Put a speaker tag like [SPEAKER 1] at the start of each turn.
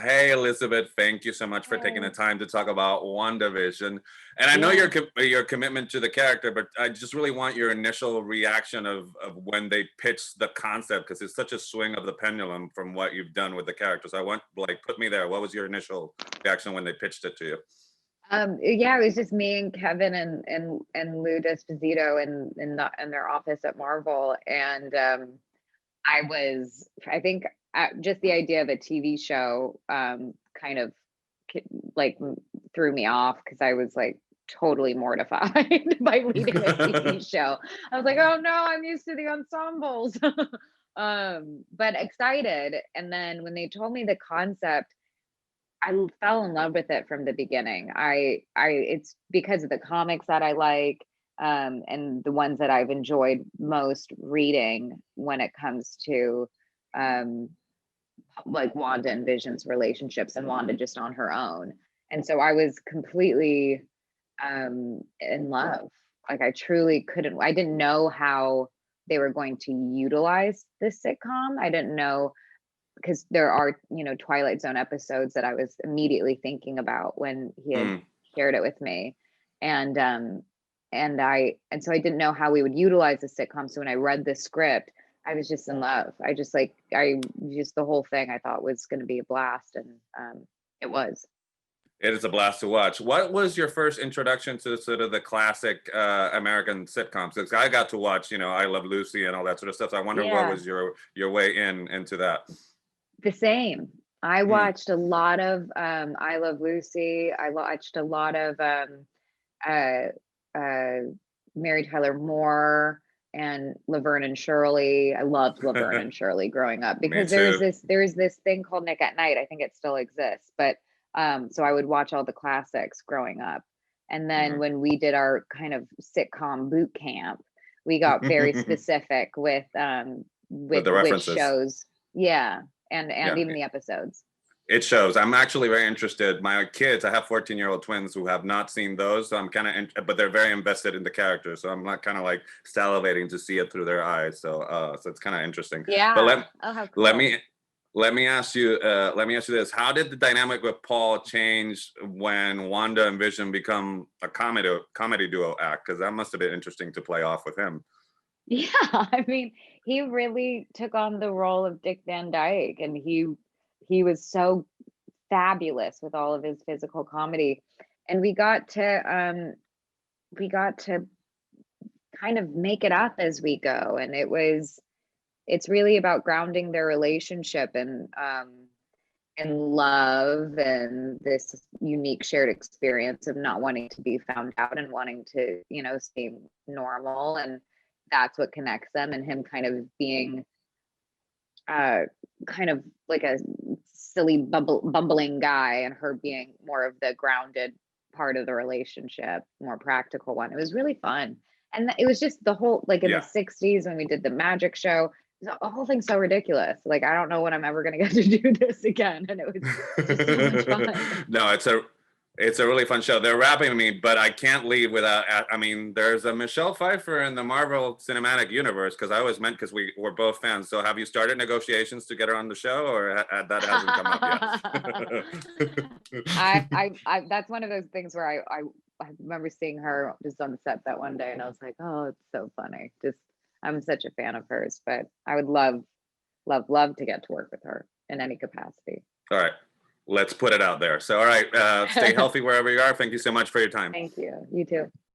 [SPEAKER 1] Hey, Elizabeth, thank you so much for taking the
[SPEAKER 2] Hey.
[SPEAKER 1] time to talk about WandaVision. And I know
[SPEAKER 2] Yeah.
[SPEAKER 1] your commitment to the character, but I just really want your initial reaction of when they pitched the concept, because it's such a swing of the pendulum from what you've done with the character. So I want, like, put me there. What was your initial reaction when they pitched it to you?
[SPEAKER 2] Yeah, it was just me and Kevin and Lou Desposito in their office at Marvel, and I think just the idea of a TV show kind of ki- like threw me off because I was like totally mortified by leading a TV show. I was like, oh no, I'm used to the ensembles. But excited. And then when they told me the concept, fell in love with it from the beginning. It's because of the comics that I like, and the ones that I've enjoyed most reading when it comes to um, like Wanda and Vision's relationships and Wanda just on her own. And so I was completely in love. Like I truly couldn't. I didn't know how they were going to utilize this sitcom. I didn't know because there are Twilight Zone episodes that I was immediately thinking about when he had
[SPEAKER 1] Mm.
[SPEAKER 2] shared it with me, and so I didn't know how we would utilize the sitcom. So when I read the script, I was just in love. I just the whole thing I thought was going to be a blast, and it was.
[SPEAKER 1] It is a blast to watch. What was your first introduction to sort of the classic American sitcoms? Because I got to watch, I Love Lucy and all that sort of stuff. So I wonder what
[SPEAKER 2] Yeah,
[SPEAKER 1] was your way into that.
[SPEAKER 2] the same. I
[SPEAKER 1] Mm.
[SPEAKER 2] watched a lot of I Love Lucy. I watched a lot of uh, uh, Mary Tyler Moore and Laverne and Shirley. I loved Laverne and Shirley growing up
[SPEAKER 1] Me
[SPEAKER 2] because
[SPEAKER 1] too.
[SPEAKER 2] there's this thing called Nick at Night. I think it still exists, but so I would watch all the classics growing up. And then
[SPEAKER 1] Mhm.
[SPEAKER 2] when we did our kind of sitcom boot camp, we got very specific
[SPEAKER 1] With
[SPEAKER 2] with
[SPEAKER 1] the
[SPEAKER 2] which
[SPEAKER 1] references.
[SPEAKER 2] shows. Yeah, and
[SPEAKER 1] Yeah,
[SPEAKER 2] even the episodes.
[SPEAKER 1] it shows. I'm actually very interested. My kids, I have 14-year-old twins who have not seen those, so I'm kind of, but they're very invested in the characters. So I'm not kind of like salivating to see it through their eyes. So it's kind of interesting. But
[SPEAKER 2] Yeah. Oh, how
[SPEAKER 1] let
[SPEAKER 2] cool.
[SPEAKER 1] me let me ask you this: how did the dynamic with Paul change when Wanda and Vision become a comedy duo act? Because that must have been interesting to play off with him.
[SPEAKER 2] Yeah, I mean, he really took on the role of Dick Van Dyke, and he was so fabulous with all of his physical comedy. And we got to kind of make it up as we go, and it's really about grounding their relationship and love and this unique shared experience of not wanting to be found out and wanting to, seem normal, and that's what connects them, and him kind of being uh kind of like a silly bumbling guy, and her being more of the grounded part of the relationship, more practical one. It was really fun. And it was just the whole, like in the
[SPEAKER 1] Yeah.
[SPEAKER 2] 60s when we did the magic show, the whole thing's so ridiculous. Like I don't know when I'm ever going to get to do this again, and it was just so much fun.
[SPEAKER 1] No, it's a really fun show. They're wrapping me, but I can't leave without. I mean, there's a Michelle Pfeiffer in the Marvel Cinematic Universe, because I always meant, because we're both fans. So have you started negotiations to get her on the show, or that hasn't come up yet?
[SPEAKER 2] I that's one of those things where I remember seeing her just on the set that one day, and I was like, oh, it's so funny. Just I'm such a fan of hers, but I would love to get to work with her in any capacity.
[SPEAKER 1] All right, let's put it out there. So, all right, stay healthy wherever you are. Thank you so much for your time.
[SPEAKER 2] Thank you. You too.